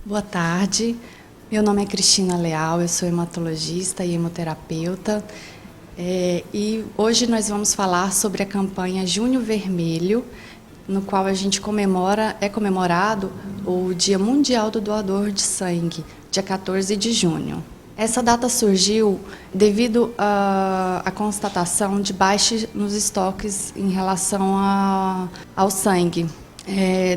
Boa tarde, meu nome é Cristina Leal, eu sou hematologista e hemoterapeuta e hoje nós vamos falar sobre a campanha Junho Vermelho, no qual a gente é comemorado o Dia Mundial do Doador de Sangue, dia 14 de junho. Essa data surgiu devido à constatação de baixa nos estoques em relação ao sangue.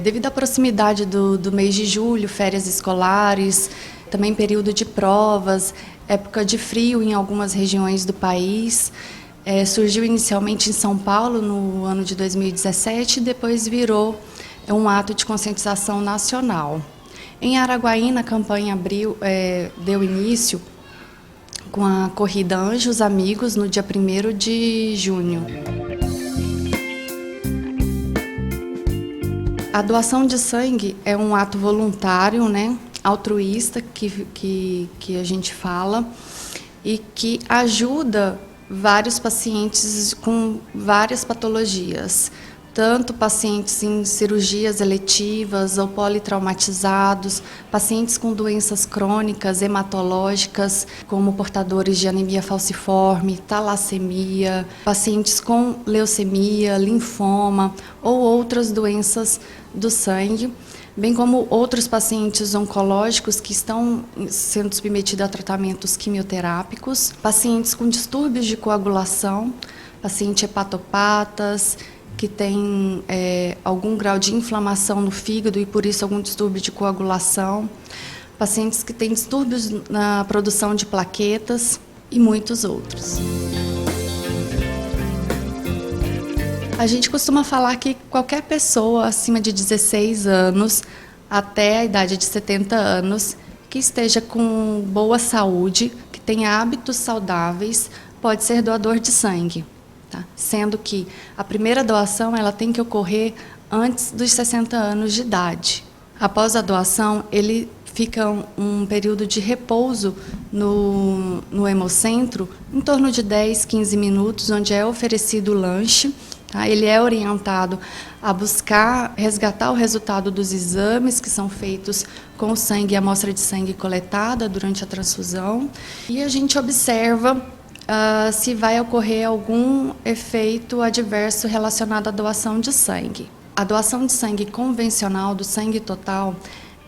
Devido à proximidade do mês de julho, férias escolares, também período de provas, época de frio em algumas regiões do país, surgiu inicialmente em São Paulo no ano de 2017 e depois virou um ato de conscientização nacional. Em Araguaína, a campanha deu início com a corrida Anjos Amigos no dia 1º de junho. A doação de sangue é um ato voluntário, altruísta, que a gente fala, e que ajuda vários pacientes com várias patologias, tanto pacientes em cirurgias eletivas ou politraumatizados, pacientes com doenças crônicas, hematológicas, como portadores de anemia falciforme, talassemia, pacientes com leucemia, linfoma ou outras doenças do sangue, bem como outros pacientes oncológicos que estão sendo submetidos a tratamentos quimioterápicos, pacientes com distúrbios de coagulação, pacientes hepatopatas, que tem algum grau de inflamação no fígado e, por isso, algum distúrbio de coagulação, pacientes que têm distúrbios na produção de plaquetas e muitos outros. A gente costuma falar que qualquer pessoa acima de 16 anos até a idade de 70 anos que esteja com boa saúde, que tenha hábitos saudáveis, pode ser doador de sangue. Tá? Sendo que a primeira doação ela tem que ocorrer antes dos 60 anos de idade. Após a doação, ele fica um período de repouso no hemocentro, em torno de 10, 15 minutos, onde é oferecido o lanche. Tá? Ele é orientado a buscar resgatar o resultado dos exames que são feitos com o sangue e a amostra de sangue coletada durante a transfusão. E a gente observa se vai ocorrer algum efeito adverso relacionado à doação de sangue. A doação de sangue convencional, do sangue total,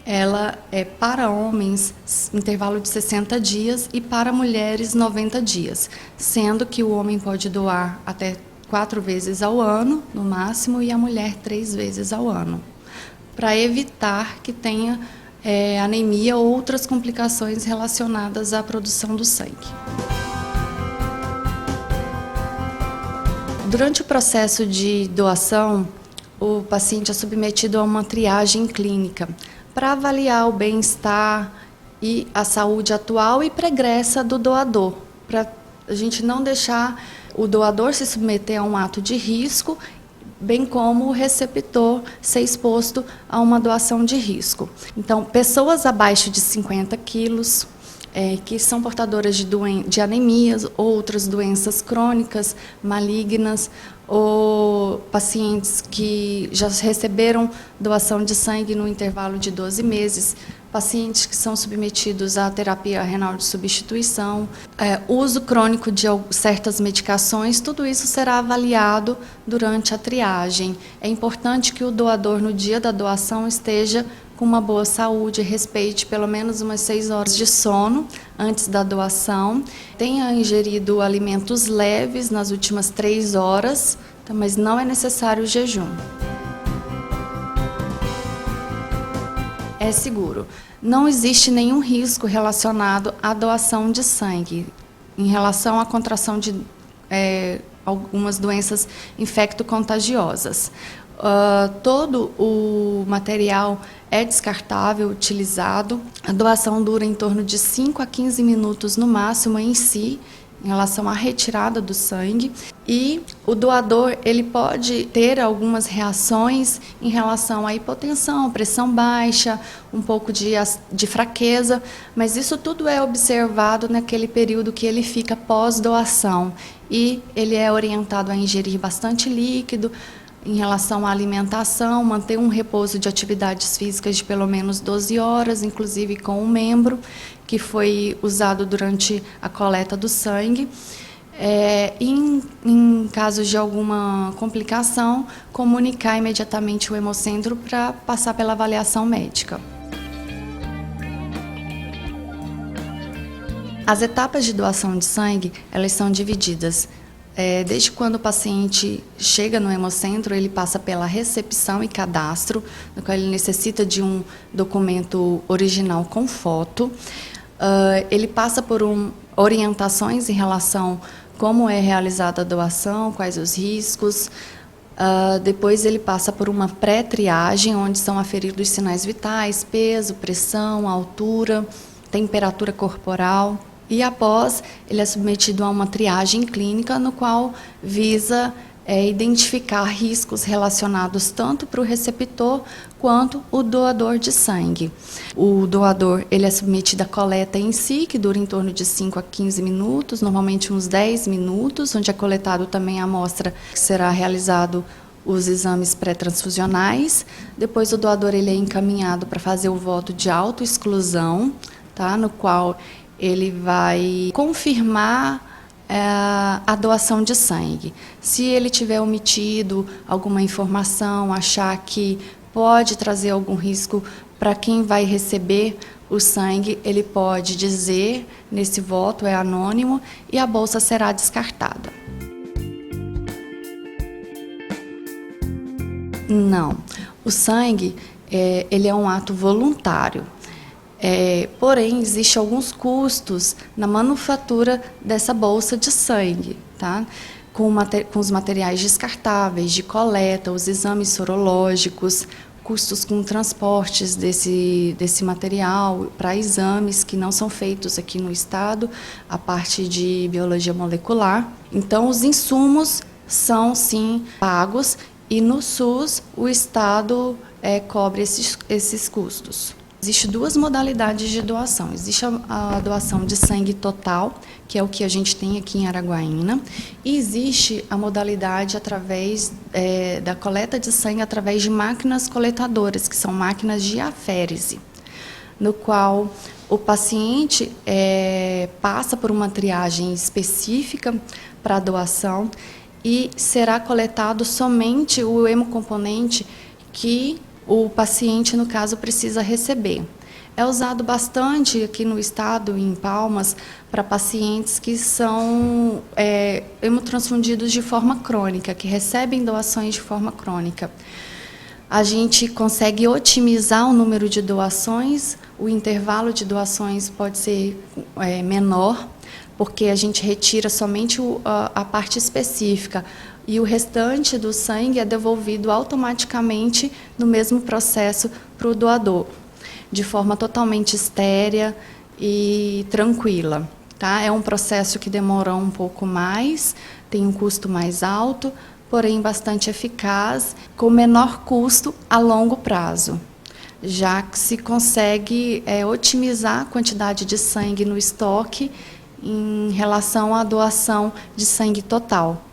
ela é para homens intervalo de 60 dias e para mulheres 90 dias, sendo que o homem pode doar até 4 vezes ao ano, no máximo, e a mulher 3 vezes ao ano, para evitar que tenha anemia ou outras complicações relacionadas à produção do sangue. Durante o processo de doação, o paciente é submetido a uma triagem clínica para avaliar o bem-estar e a saúde atual e pregressa do doador, para a gente não deixar o doador se submeter a um ato de risco, bem como o receptor ser exposto a uma doação de risco. Então, pessoas abaixo de 50 quilos, que são portadoras de anemias, outras doenças crônicas, malignas, ou pacientes que já receberam doação de sangue no intervalo de 12 meses, pacientes que são submetidos à terapia renal de substituição, uso crônico de certas medicações, tudo isso será avaliado durante a triagem. É importante que o doador, no dia da doação, esteja com uma boa saúde, respeite pelo menos umas 6 horas de sono antes da doação, tenha ingerido alimentos leves nas últimas 3 horas, mas não é necessário o jejum. É seguro. Não existe nenhum risco relacionado à doação de sangue em relação à contração de algumas doenças infecto-contagiosas. Todo o material é descartável, utilizado. A doação dura em torno de 5 a 15 minutos no máximo em si, em relação à retirada do sangue. E o doador ele pode ter algumas reações em relação à hipotensão, pressão baixa, um pouco de fraqueza, mas isso tudo é observado naquele período que ele fica pós-doação. E ele é orientado a ingerir bastante líquido, em relação à alimentação, manter um repouso de atividades físicas de pelo menos 12 horas, inclusive com o membro que foi usado durante a coleta do sangue. Em casos de alguma complicação, comunicar imediatamente o hemocentro para passar pela avaliação médica. As etapas de doação de sangue, elas são divididas. Desde quando o paciente chega no hemocentro, ele passa pela recepção e cadastro, no qual ele necessita de um documento original com foto. Ele passa por orientações em relação a como é realizada a doação, quais os riscos. Depois ele passa por uma pré-triagem, onde são aferidos os sinais vitais, peso, pressão, altura, temperatura corporal. E após, ele é submetido a uma triagem clínica, no qual visa identificar riscos relacionados tanto para o receptor quanto o doador de sangue. O doador ele é submetido à coleta em si, que dura em torno de 5 a 15 minutos, normalmente uns 10 minutos, onde é coletado também a amostra que será realizado os exames pré-transfusionais. Depois o doador ele é encaminhado para fazer o voto de autoexclusão, tá? No qual ele vai confirmar a doação de sangue. Se ele tiver omitido alguma informação, achar que pode trazer algum risco para quem vai receber o sangue, ele pode dizer nesse voto, é anônimo, e a bolsa será descartada. Não, o sangue ele é um ato voluntário. Porém, existem alguns custos na manufatura dessa bolsa de sangue, tá? Com os materiais descartáveis, de coleta, os exames sorológicos, custos com transportes desse material para exames que não são feitos aqui no estado, a parte de biologia molecular. Então, os insumos são, sim, pagos e no SUS o estado cobre esses custos. Existem duas modalidades de doação. Existe a doação de sangue total, que é o que a gente tem aqui em Araguaína, e existe a modalidade através da coleta de sangue através de máquinas coletadoras, que são máquinas de aférese, no qual o paciente passa por uma triagem específica para a doação e será coletado somente o hemocomponente que o paciente, no caso, precisa receber. É usado bastante aqui no estado, em Palmas, para pacientes que são hemotransfundidos de forma crônica, que recebem doações de forma crônica. A gente consegue otimizar o número de doações, o intervalo de doações pode ser menor, porque a gente retira somente a parte específica, e o restante do sangue é devolvido automaticamente no mesmo processo para o doador, de forma totalmente estérea e tranquila. Tá? É um processo que demora um pouco mais, tem um custo mais alto, porém bastante eficaz, com menor custo a longo prazo, já que se consegue otimizar a quantidade de sangue no estoque em relação à doação de sangue total.